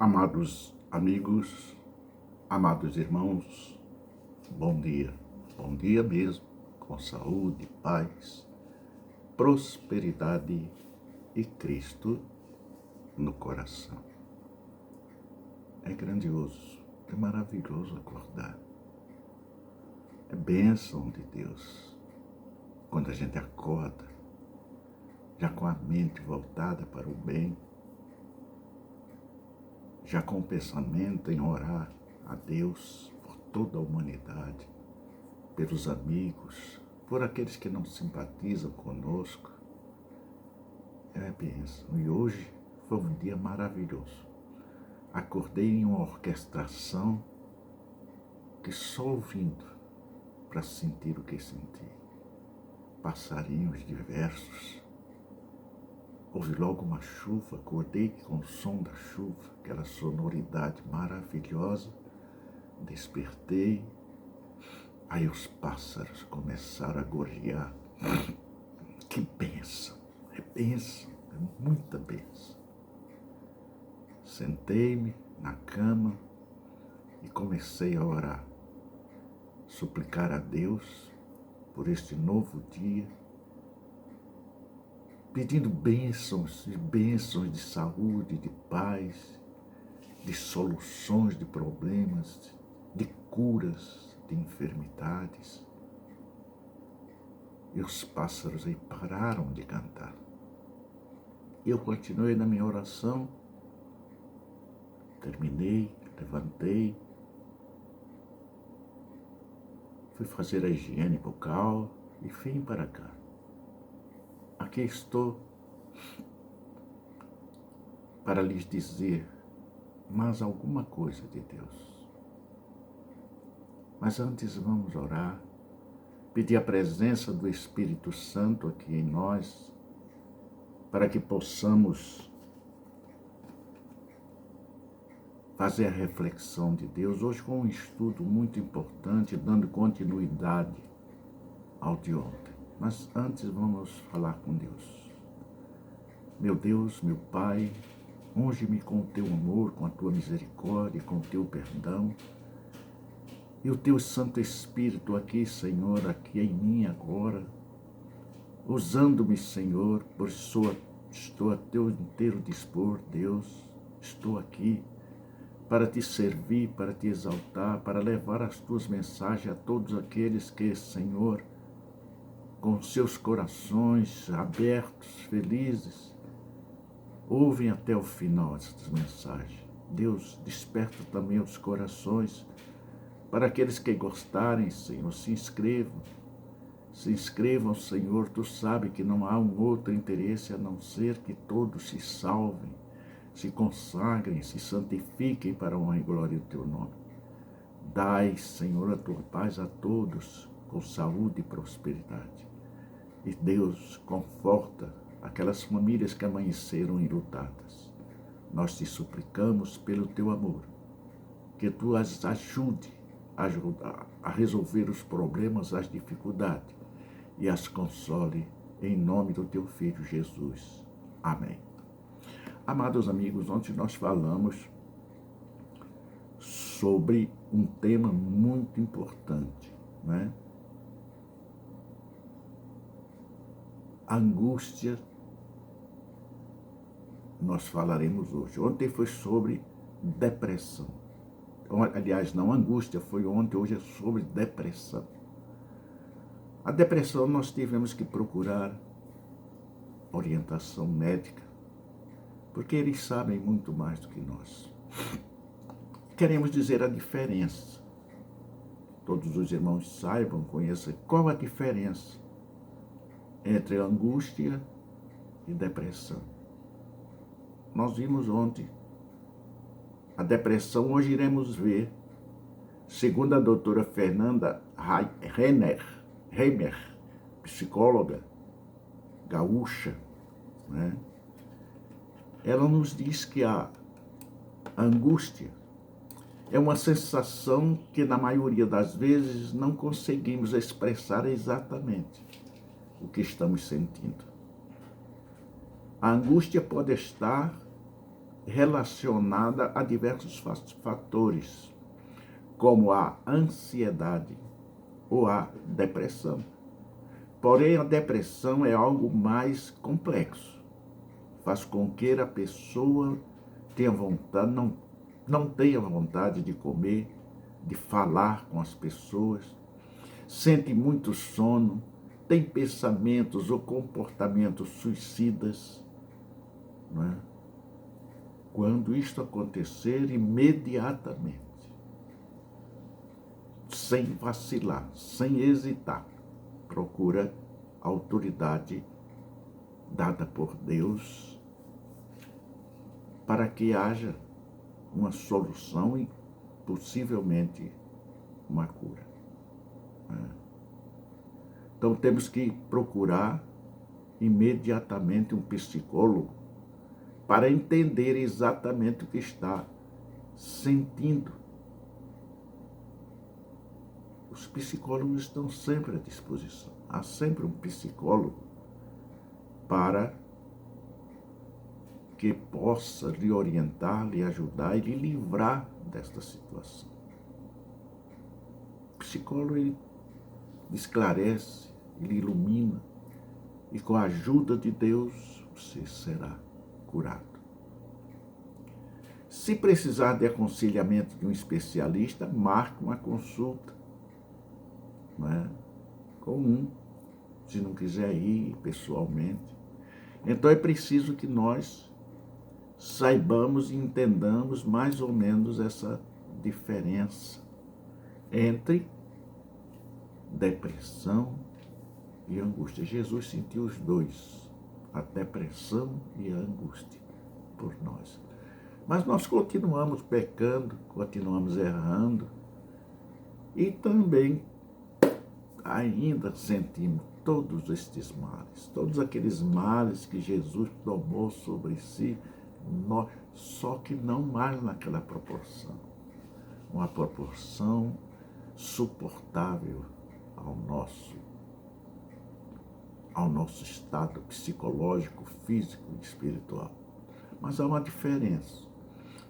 Amados amigos, amados irmãos, bom dia mesmo, com saúde, paz, prosperidade e Cristo no coração. É grandioso, é maravilhoso acordar, é bênção de Deus, quando a gente acorda, já com a mente voltada para o bem, já com o pensamento em orar a Deus por toda a humanidade, pelos amigos, por aqueles que não simpatizam conosco. É bênção. E hoje foi um dia maravilhoso. Acordei em uma orquestração que só ouvindo para sentir o que senti. Passarinhos diversos. Houve logo uma chuva, acordei com o som da chuva, aquela sonoridade maravilhosa. Despertei, aí os pássaros começaram a gorjear. Que bênção, é muita bênção. Sentei-me na cama e comecei a orar, suplicar a Deus por este novo dia, pedindo bênçãos de saúde, de paz, de soluções de problemas, de curas de enfermidades. E os pássaros aí pararam de cantar. Eu continuei na minha oração, terminei, levantei, fui fazer a higiene bucal e vim para cá. Aqui estou para lhes dizer mais alguma coisa de Deus. Mas antes vamos orar, pedir a presença do Espírito Santo aqui em nós, para que possamos fazer a reflexão de Deus, hoje com um estudo muito importante, dando continuidade ao de ontem. Mas antes vamos falar com Deus. Meu Deus, meu Pai, unge-me com o teu amor, com a tua misericórdia, com o teu perdão. E o teu Santo Espírito aqui, Senhor, aqui em mim agora, usando-me, Senhor, pois estou a teu inteiro dispor, Deus, estou aqui para te servir, para te exaltar, para levar as tuas mensagens a todos aqueles que, Senhor, com seus corações abertos, felizes, ouvem até o final essas mensagens. Deus, desperta também os corações para aqueles que gostarem, Senhor, se inscrevam, Senhor. Tu sabes que não há um outro interesse a não ser que todos se salvem, se consagrem, se santifiquem para a honra e glória do teu nome. Dai, Senhor, a tua paz a todos, com saúde e prosperidade. E Deus, conforta aquelas famílias que amanheceram enlutadas. Nós te suplicamos pelo teu amor, que tu as ajude a resolver os problemas, as dificuldades, e as console em nome do teu Filho Jesus. Amém. Amados amigos, ontem nós falamos sobre um tema muito importante, né? A angústia, nós falaremos hoje. Ontem foi sobre depressão. Aliás, não, angústia foi ontem, hoje é sobre depressão. A depressão nós tivemos que procurar orientação médica, porque eles sabem muito mais do que nós. Queremos dizer a diferença. Todos os irmãos saibam, conheçam qual a diferença entre angústia e depressão. Nós vimos ontem a depressão, hoje iremos ver, segundo a doutora Fernanda Reimer, psicóloga gaúcha, né? Ela nos diz que a angústia é uma sensação que na maioria das vezes não conseguimos expressar exatamente o que estamos sentindo. A angústia pode estar relacionada a diversos fatores, como a ansiedade ou a depressão. Porém, a depressão é algo mais complexo. Faz com que a pessoa tenha vontade, não tenha vontade de comer, de falar com as pessoas, sente muito sono, tem pensamentos ou comportamentos suicidas. Não é? Quando isto acontecer, imediatamente, sem vacilar, sem hesitar, procura a autoridade dada por Deus para que haja uma solução e possivelmente uma cura. Então temos que procurar imediatamente um psicólogo para entender exatamente o que está sentindo. Os psicólogos estão sempre à disposição. Há sempre um psicólogo para que possa lhe orientar, lhe ajudar e lhe livrar desta situação. O psicólogo, ele esclarece, ele ilumina, e com a ajuda de Deus você será curado. Se precisar de aconselhamento de um especialista, marque uma consulta, não é? Com um, se não quiser ir pessoalmente. Então é preciso que nós saibamos e entendamos mais ou menos essa diferença entre depressão e angústia. Jesus sentiu os dois, a depressão e a angústia por nós. Mas nós continuamos pecando, continuamos errando e também ainda sentimos todos estes males, todos aqueles males que Jesus tomou sobre si, só que não mais naquela proporção, uma proporção suportável ao nosso estado psicológico, físico e espiritual. Mas há uma diferença.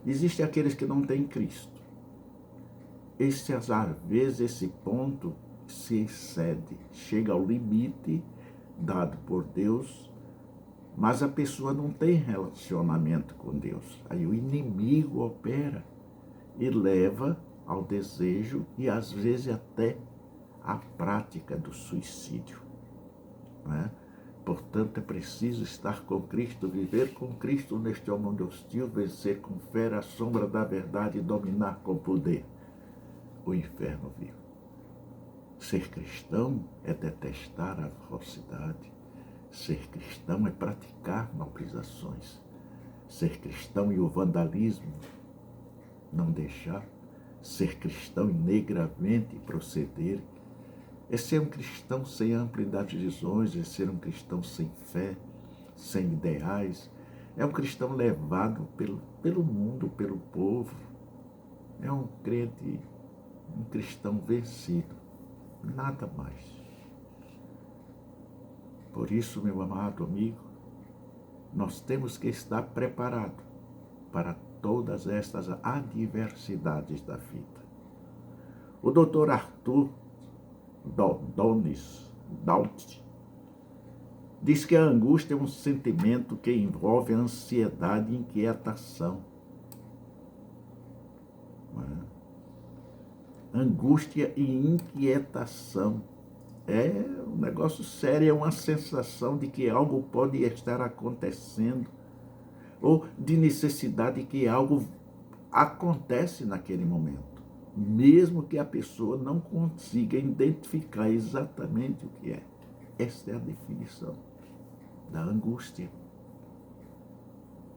Existem aqueles que não têm Cristo. Às vezes, esse ponto se excede, chega ao limite dado por Deus, mas a pessoa não tem relacionamento com Deus. Aí o inimigo opera e leva ao desejo e às vezes até à prática do suicídio. Não é? Portanto, é preciso estar com Cristo, viver com Cristo neste mundo hostil, vencer com fé a sombra da verdade e dominar com poder o inferno vivo. Ser cristão é detestar a falsidade. Ser cristão é praticar maldições. Ser cristão e o vandalismo não deixar. Ser cristão e negramente proceder. É ser um cristão sem amplitude de visões, é ser um cristão sem fé, sem ideais. É um cristão levado pelo mundo, pelo povo. É um crente, um cristão vencido. Nada mais. Por isso, meu amado amigo, nós temos que estar preparados para todas estas adversidades da vida. O Dr. Arthur Downes diz que a angústia é um sentimento que envolve a ansiedade e inquietação. Angústia e inquietação. É um negócio sério, é uma sensação de que algo pode estar acontecendo ou de necessidade que algo acontece naquele momento, mesmo que a pessoa não consiga identificar exatamente o que é. Esta é a definição da angústia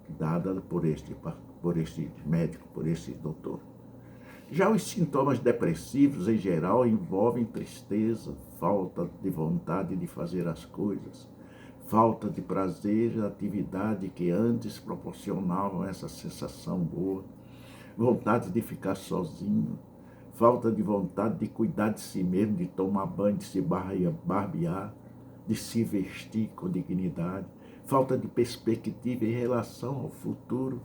dada por este médico, por este doutor. Já os sintomas depressivos, em geral, envolvem tristeza, falta de vontade de fazer as coisas, falta de prazer na atividade que antes proporcionavam essa sensação boa, vontade de ficar sozinho, falta de vontade de cuidar de si mesmo, de tomar banho, de se barbear, de se vestir com dignidade, falta de perspectiva em relação ao futuro,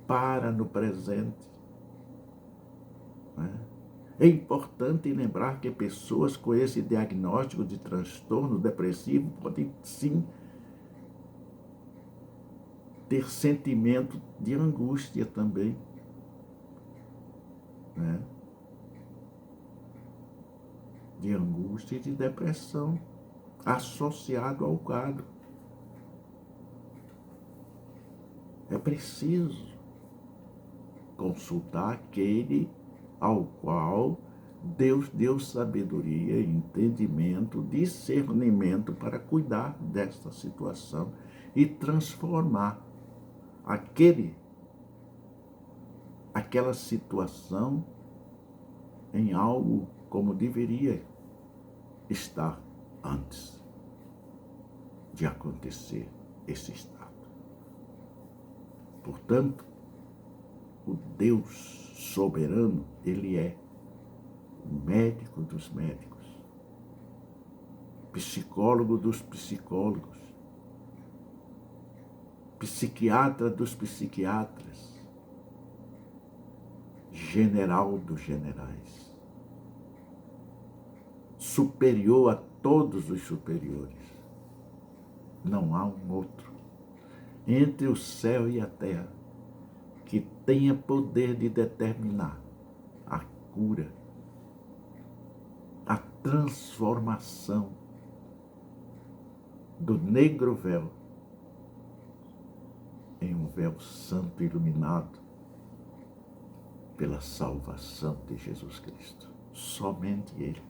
para no presente. Né? É importante lembrar que pessoas com esse diagnóstico de transtorno depressivo podem sim ter sentimento de angústia também. Né? De angústia e de depressão associado ao quadro. É preciso consultar aquele ao qual Deus deu sabedoria, entendimento, discernimento para cuidar desta situação e transformar aquela situação em algo como deveria estar antes de acontecer esse estado. Portanto, o Deus soberano, ele é o médico dos médicos, psicólogo dos psicólogos, psiquiatra dos psiquiatras, general dos generais, superior a todos os superiores. Não há um outro entre o céu e a terra que tenha poder de determinar a cura, a transformação do negro véu em um véu santo iluminado pela salvação de Jesus Cristo. Somente Ele,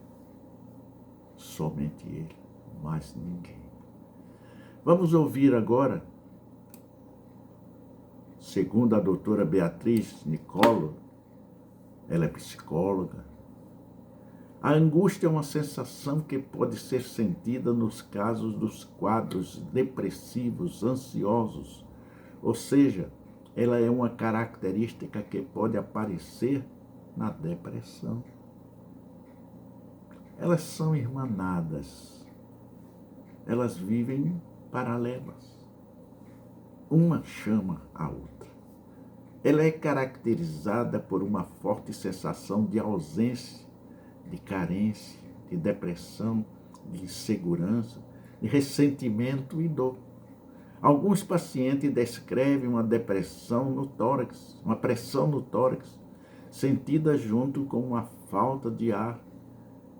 mais ninguém. Vamos ouvir agora, segundo a doutora Beatriz Nicolo, ela é psicóloga, a angústia é uma sensação que pode ser sentida nos casos dos quadros depressivos, ansiosos, ou seja, ela é uma característica que pode aparecer na depressão. Elas são irmanadas, elas vivem paralelas. Uma chama a outra. Ela é caracterizada por uma forte sensação de ausência, de carência, de depressão, de insegurança, de ressentimento e dor. Alguns pacientes descrevem uma depressão no tórax, uma pressão no tórax, sentida junto com uma falta de ar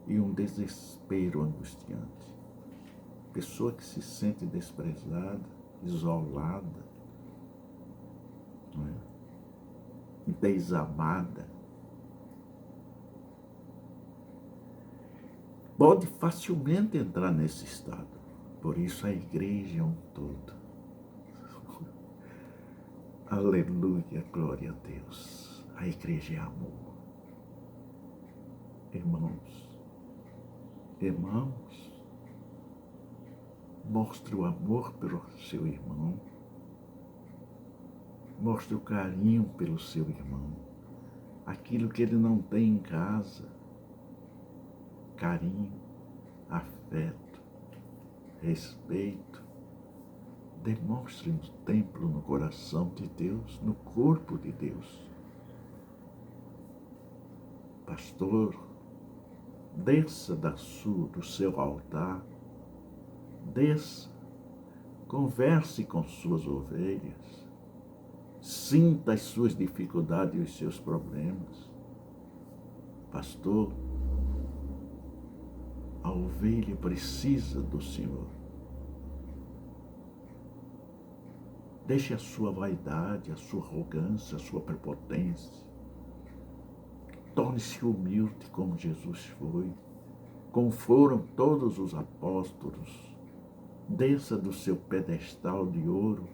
e um desespero angustiante. Pessoa que se sente desprezada, isolada, não é? Desamada, pode facilmente entrar nesse estado. Por isso a igreja é um todo. Aleluia, glória a Deus. A igreja é amor. Irmãos, mostre o amor pelo seu irmão. Mostre o carinho pelo seu irmão. Aquilo que ele não tem em casa. Carinho, afeto, respeito. Demonstre no templo, no coração de Deus, no corpo de Deus. Pastor, desça do seu altar, desça, converse com suas ovelhas, sinta as suas dificuldades e os seus problemas. Pastor, a ovelha precisa do Senhor. Deixe a sua vaidade, a sua arrogância, a sua prepotência. Torne-se humilde como Jesus foi, como foram todos os apóstolos. Desça do seu pedestal de ouro.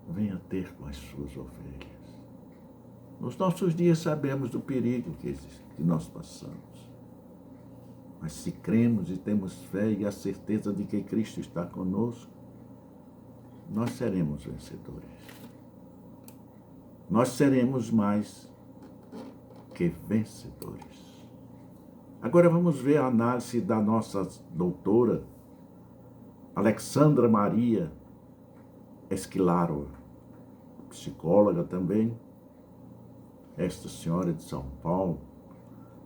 Venha ter com as suas ovelhas. Nos nossos dias sabemos do perigo que nós passamos. Mas se cremos e temos fé e a certeza de que Cristo está conosco, nós seremos vencedores. Nós seremos mais que vencedores. Agora vamos ver a análise da nossa doutora Alexandra Maria Esquilaro, psicóloga também, esta senhora de São Paulo.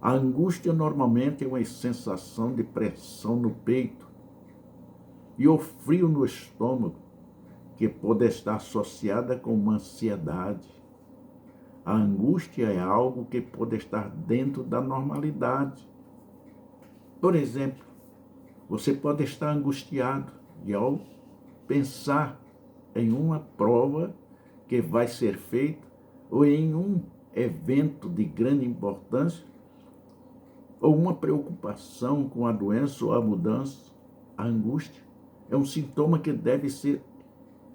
A angústia normalmente é uma sensação de pressão no peito e o frio no estômago, que pode estar associada com uma ansiedade. A angústia é algo que pode estar dentro da normalidade. Por exemplo, você pode estar angustiado e ao pensar em uma prova que vai ser feita ou em um evento de grande importância, ou uma preocupação com a doença ou a mudança, a angústia é um sintoma que deve ser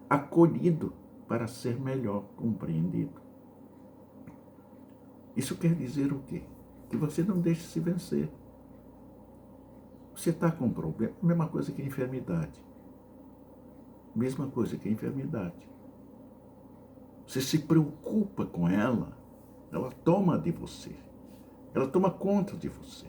acolhido para ser melhor compreendido. Isso quer dizer o quê? Que você não deixe se vencer. Você está com um problema, a mesma coisa que a enfermidade. Mesma coisa que a enfermidade. Você se preocupa com ela, ela toma de você. Ela toma conta de você.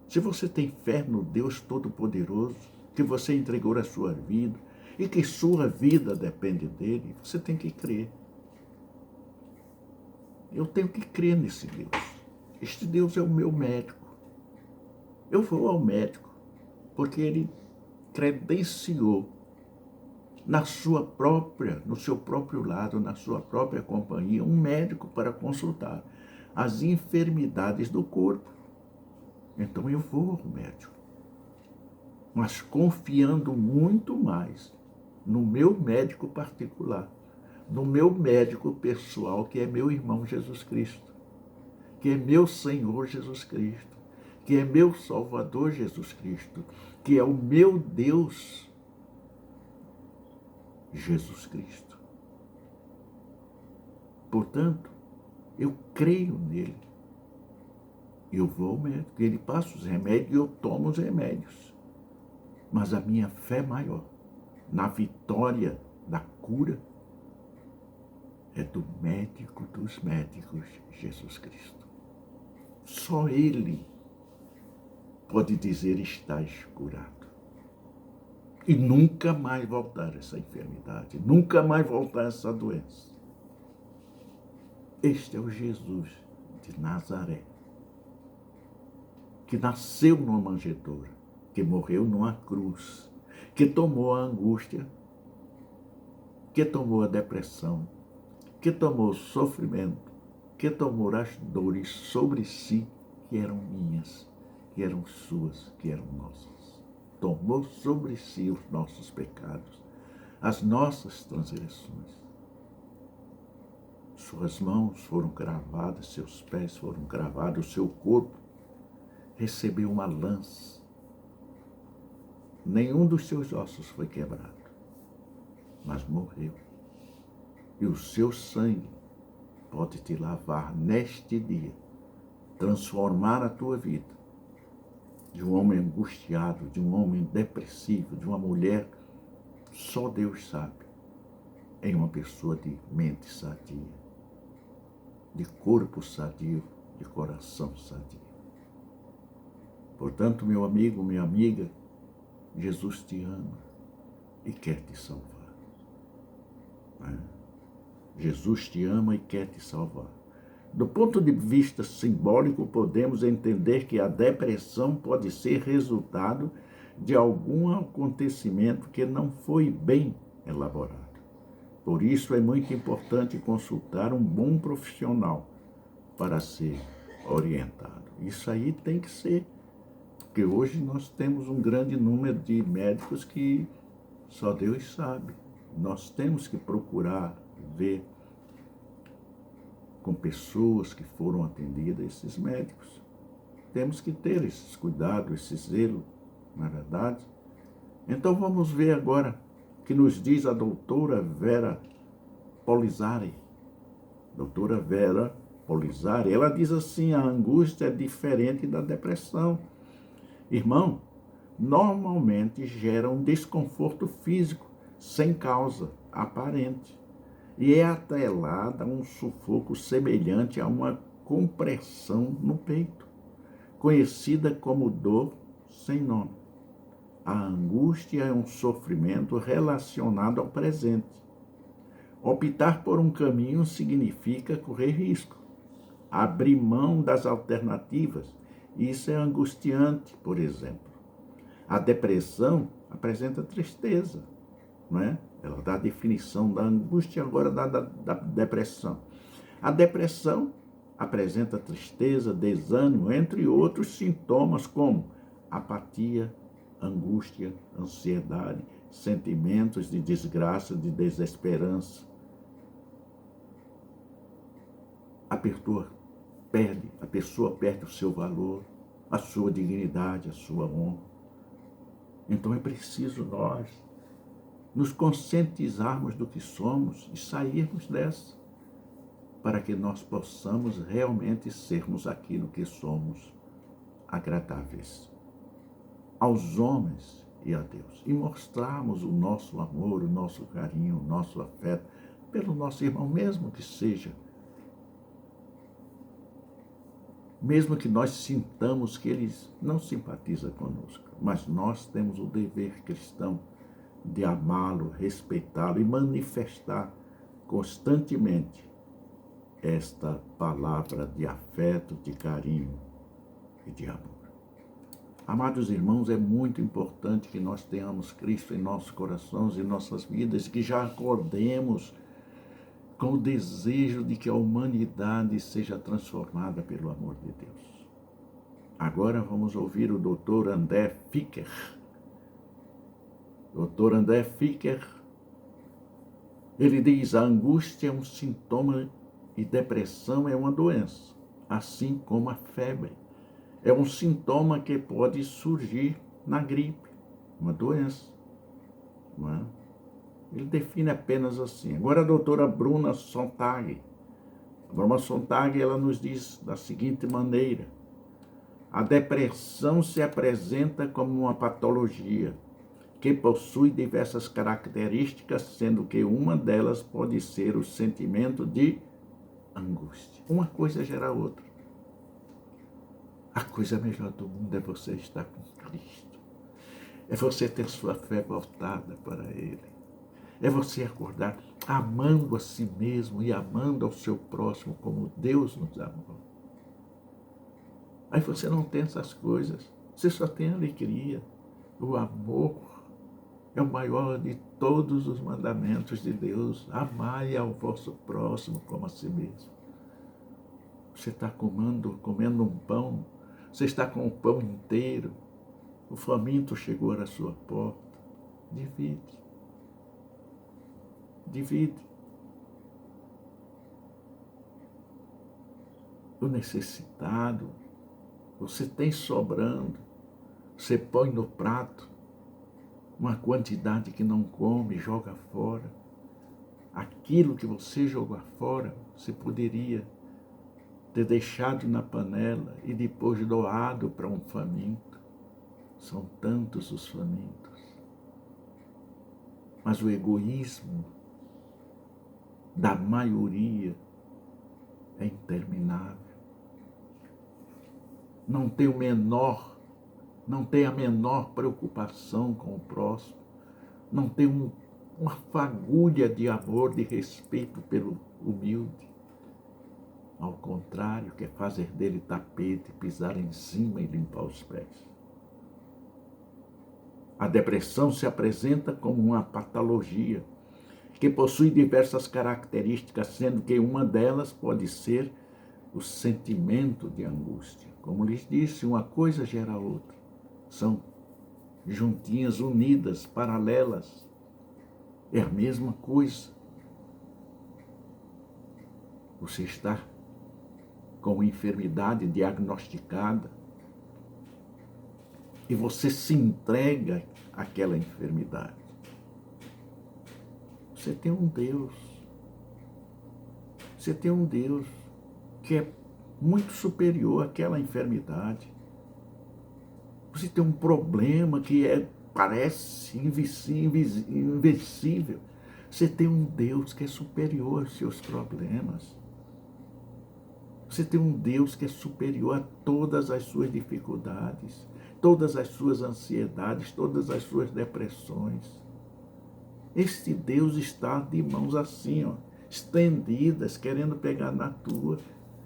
Se você tem fé no Deus Todo-Poderoso, que você entregou a sua vida e que sua vida depende dele, você tem que crer. Eu tenho que crer nesse Deus. Este Deus é o meu médico. Eu vou ao médico porque ele credenciou no seu próprio lado, na sua própria companhia, um médico para consultar as enfermidades do corpo. Então eu vou ao médico, mas confiando muito mais no meu médico particular, no meu médico pessoal, que é meu irmão Jesus Cristo, que é meu Senhor Jesus Cristo, que é meu Salvador Jesus Cristo, que é o meu Deus Jesus Cristo. Portanto, eu creio nele. Eu vou ao médico, ele passa os remédios e eu tomo os remédios. Mas a minha fé maior na vitória da cura é do médico dos médicos, Jesus Cristo. Só ele pode dizer: estás curado. E nunca mais voltar essa enfermidade, nunca mais voltar essa doença. Este é o Jesus de Nazaré, que nasceu numa manjedoura, que morreu numa cruz, que tomou a angústia, que tomou a depressão, que tomou o sofrimento, que tomou as dores sobre si, que eram minhas, que eram suas, que eram nossas. Tomou sobre si os nossos pecados, as nossas transgressões. Suas mãos foram cravadas, seus pés foram cravados, o seu corpo recebeu uma lança. Nenhum dos seus ossos foi quebrado, mas morreu. E o seu sangue pode te lavar neste dia, transformar a tua vida de um homem angustiado, de um homem depressivo, de uma mulher, só Deus sabe, em uma pessoa de mente sadia, de corpo sadio, de coração sadio. Portanto, meu amigo, minha amiga, Jesus te ama e quer te salvar. Jesus te ama e quer te salvar. Do ponto de vista simbólico, podemos entender que a depressão pode ser resultado de algum acontecimento que não foi bem elaborado. Por isso é muito importante consultar um bom profissional para ser orientado. Isso aí tem que ser, porque hoje nós temos um grande número de médicos que só Deus sabe. Nós temos que procurar ver com pessoas que foram atendidas, esses médicos. Temos que ter esses cuidados, esse zelo, não é verdade? Então vamos ver agora o que nos diz a doutora Vera Polizari. Doutora Vera Polizari, ela diz assim: a angústia é diferente da depressão. Irmão, normalmente gera um desconforto físico sem causa aparente e é atrelada a um sufoco semelhante a uma compressão no peito, conhecida como dor sem nome. A angústia é um sofrimento relacionado ao presente. Optar por um caminho significa correr risco, abrir mão das alternativas. Isso é angustiante, por exemplo. A depressão apresenta tristeza, não é? Ela dá a definição da angústia, agora da depressão. A depressão apresenta tristeza, desânimo, entre outros sintomas como apatia, angústia, ansiedade, sentimentos de desgraça, de desesperança. A pessoa perde o seu valor, a sua dignidade, a sua honra. Então é preciso nós nos conscientizarmos do que somos e sairmos dessa, para que nós possamos realmente sermos aquilo que somos, agradáveis aos homens e a Deus, e mostrarmos o nosso amor, o nosso carinho, o nosso afeto pelo nosso irmão, mesmo que nós sintamos que eles não simpatizam conosco, mas nós temos o dever cristão de amá-lo, respeitá-lo e manifestar constantemente esta palavra de afeto, de carinho e de amor. Amados irmãos, é muito importante que nós tenhamos Cristo em nossos corações e nossas vidas, que já acordemos com o desejo de que a humanidade seja transformada pelo amor de Deus. Agora vamos ouvir o Dr. André Ficker. Dr. André Ficker, ele diz: a angústia é um sintoma e depressão é uma doença, assim como a febre. É um sintoma que pode surgir na gripe, uma doença, não é? Ele define apenas assim. Agora a doutora Bruna Sontag. A Bruna Sontag, ela nos diz da seguinte maneira: a depressão se apresenta como uma patologia que possui diversas características, sendo que uma delas pode ser o sentimento de angústia. Uma coisa gera outra. A coisa melhor do mundo é você estar com Cristo. É você ter sua fé voltada para Ele. É você acordar amando a si mesmo e amando ao seu próximo como Deus nos amou. Aí você não tem essas coisas. Você só tem alegria. O amor é o maior de todos os mandamentos de Deus. Amai ao vosso próximo como a si mesmo. Você está comendo um pão. Você está com o pão inteiro. O faminto chegou à sua porta. Divide. Divide. O necessitado, você tem sobrando, você põe no prato uma quantidade que não come, joga fora. Aquilo que você jogou fora, você poderia ter deixado na panela e depois doado para um faminto. São tantos os famintos. Mas o egoísmo da maioria é interminável. Não tem a menor preocupação com o próximo. Não tem uma fagulha de amor, de respeito pelo humilde. Ao contrário, quer fazer dele tapete, pisar em cima e limpar os pés. A depressão se apresenta como uma patologia que possui diversas características, sendo que uma delas pode ser o sentimento de angústia. Como lhes disse, uma coisa gera outra. São juntinhas, unidas, paralelas. É a mesma coisa. Você está com enfermidade diagnosticada e você se entrega àquela enfermidade. Você tem um Deus. Você tem um Deus que é muito superior àquela enfermidade. Você tem um problema que parece invencível. Você tem um Deus que é superior aos seus problemas. Você tem um Deus que é superior a todas as suas dificuldades. todas as suas ansiedades, todas as suas depressões. Este Deus está de mãos assim, ó, estendidas, querendo pegar na tua.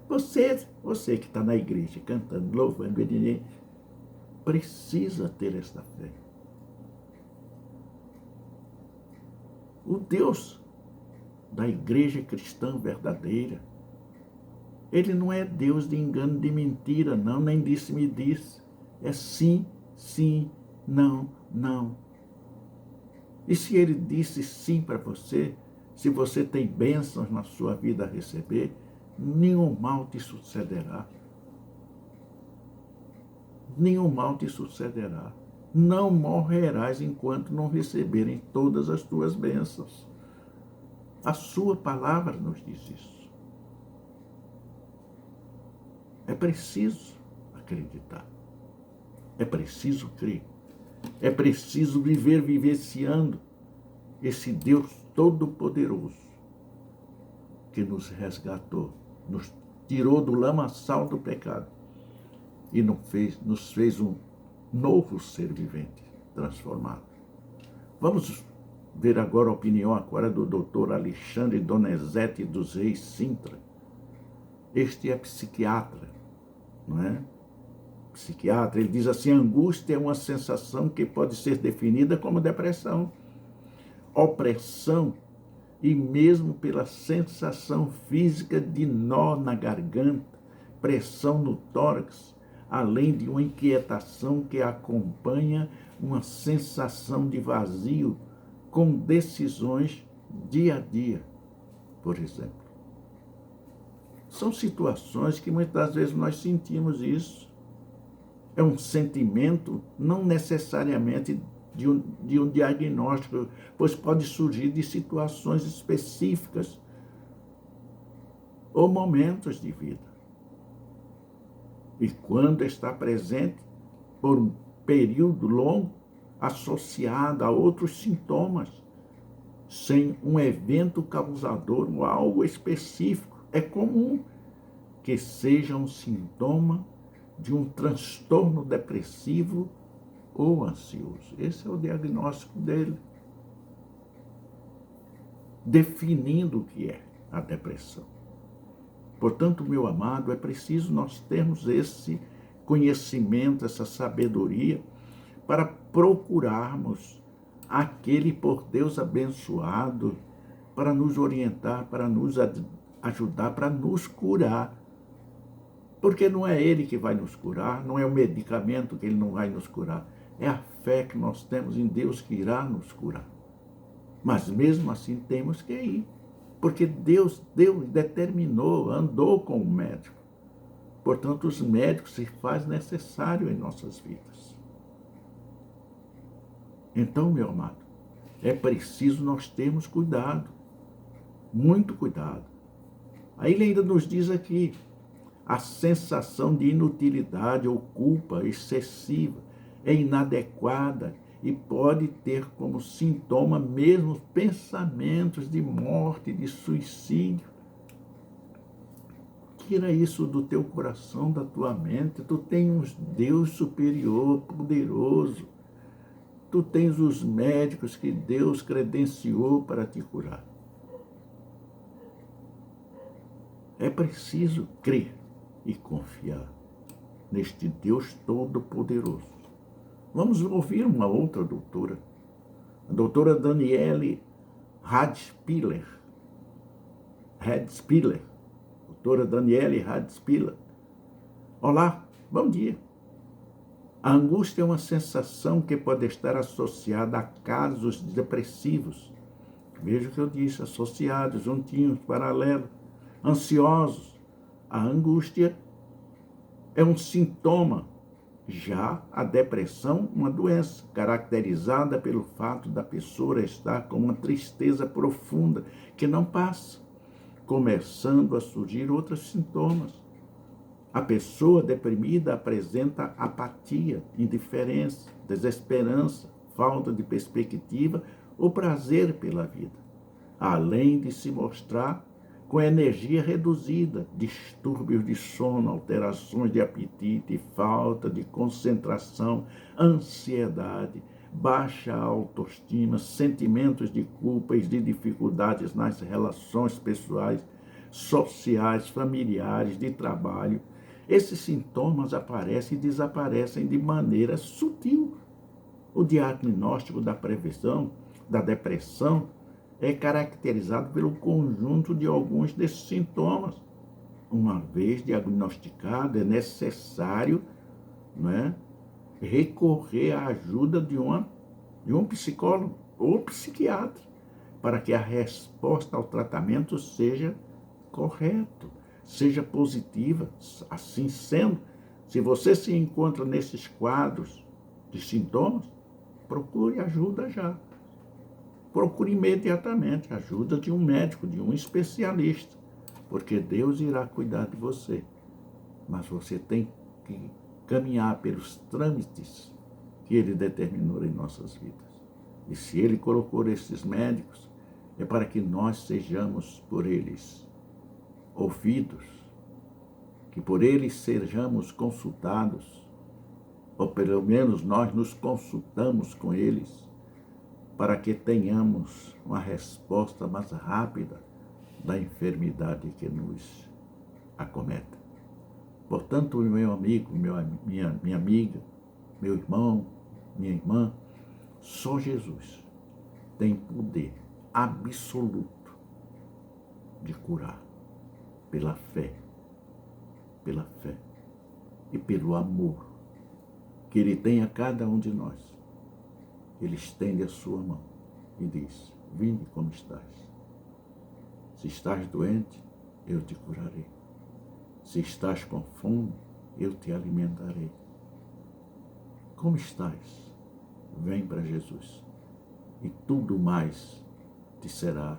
Você que está na igreja, cantando, louvando, ele precisa ter esta fé. O Deus da igreja cristã verdadeira, ele não é Deus de engano, de mentira, não, nem disse-me disse. É sim, sim, não, não. E se ele disse sim para você, se você tem bênçãos na sua vida a receber, nenhum mal te sucederá. Nenhum mal te sucederá. Não morrerás enquanto não receberem todas as tuas bênçãos. A sua palavra nos diz isso. É preciso acreditar. É preciso crer. É preciso vivenciando esse Deus Todo-Poderoso que nos resgatou, nos tirou do lamaçal do pecado e nos fez um novo ser vivente, transformado. Vamos ver agora a opinião do Dr. Alexandre Donizete dos Reis Sintra. Este é psiquiatra, não é? Psiquiatra, ele diz assim: angústia é uma sensação que pode ser definida como depressão, opressão e mesmo pela sensação física de nó na garganta, pressão no tórax, além de uma inquietação que acompanha uma sensação de vazio com decisões dia a dia, por exemplo. São situações que muitas vezes nós sentimos isso. É um sentimento não necessariamente de um diagnóstico, pois pode surgir de situações específicas ou momentos de vida. E quando está presente por um período longo, associado a outros sintomas, sem um evento causador ou algo específico, é comum que seja um sintoma de um transtorno depressivo ou ansioso. Esse é o diagnóstico dele, definindo o que é a depressão. Portanto, meu amado, é preciso nós termos esse conhecimento, essa sabedoria, para procurarmos aquele por Deus abençoado, para nos orientar, para nos ajudar, para nos curar. Porque não é ele que vai nos curar, não é o medicamento que ele não vai nos curar. É a fé que nós temos em Deus que irá nos curar. Mas mesmo assim temos que ir. Porque Deus determinou, andou com o médico. Portanto, os médicos se faz necessário em nossas vidas. Então, meu amado, é preciso nós termos cuidado. Muito cuidado. Aí ele ainda nos diz aqui, a sensação de inutilidade ou culpa excessiva é inadequada e pode ter como sintoma mesmo pensamentos de morte, de suicídio. Tira isso do teu coração, da tua mente. Tu tens um Deus superior, poderoso. Tu tens os médicos que Deus credenciou para te curar. É preciso crer e confiar neste Deus Todo-Poderoso. Vamos ouvir uma outra doutora, a doutora Daniele Hadspiller. Doutora Daniele Hadspiller. Olá, bom dia. A angústia é uma sensação que pode estar associada a casos depressivos. Veja o que eu disse, associados, juntinhos, paralelos, ansiosos. A angústia é um sintoma. Já a depressão, uma doença caracterizada pelo fato da pessoa estar com uma tristeza profunda que não passa, começando a surgir outros sintomas. A pessoa deprimida apresenta apatia, indiferença, desesperança, falta de perspectiva ou prazer pela vida, além de se mostrar com energia reduzida, distúrbios de sono, alterações de apetite, falta de concentração, ansiedade, baixa autoestima, sentimentos de culpa e de dificuldades nas relações pessoais, sociais, familiares, de trabalho. Esses sintomas aparecem e desaparecem de maneira sutil. O diagnóstico da prevenção, da depressão, é caracterizado pelo conjunto de alguns desses sintomas. Uma vez diagnosticado, é necessário, recorrer à ajuda de um psicólogo ou psiquiatra para que a resposta ao tratamento seja correta, seja positiva. Assim sendo, se você se encontra nesses quadros de sintomas, procure ajuda já. Procure imediatamente a ajuda de um médico, de um especialista, porque Deus irá cuidar de você. Mas você tem que caminhar pelos trâmites que Ele determinou em nossas vidas. E se Ele colocou esses médicos, é para que nós sejamos por eles ouvidos, que por eles sejamos consultados, ou pelo menos nós nos consultamos com eles, para que tenhamos uma resposta mais rápida da enfermidade que nos acomete. Portanto, meu amigo, minha amiga, meu irmão, minha irmã, só Jesus tem poder absoluto de curar pela fé e pelo amor que Ele tem a cada um de nós. Ele estende a sua mão e diz: vinde como estás. Se estás doente, eu te curarei. Se estás com fome, eu te alimentarei. Como estás? Vem para Jesus. E tudo mais te será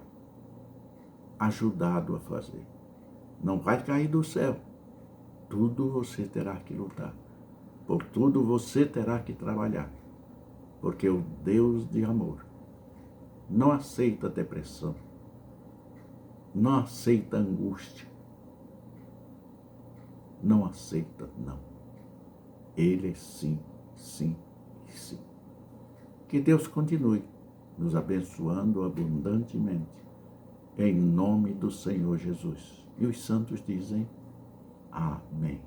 ajudado a fazer. Não vai cair do céu. Tudo você terá que lutar. Por tudo você terá que trabalhar. Porque o Deus de amor não aceita depressão, não aceita angústia, não aceita não. Ele é sim, sim e sim. Que Deus continue nos abençoando abundantemente, em nome do Senhor Jesus. E os santos dizem amém.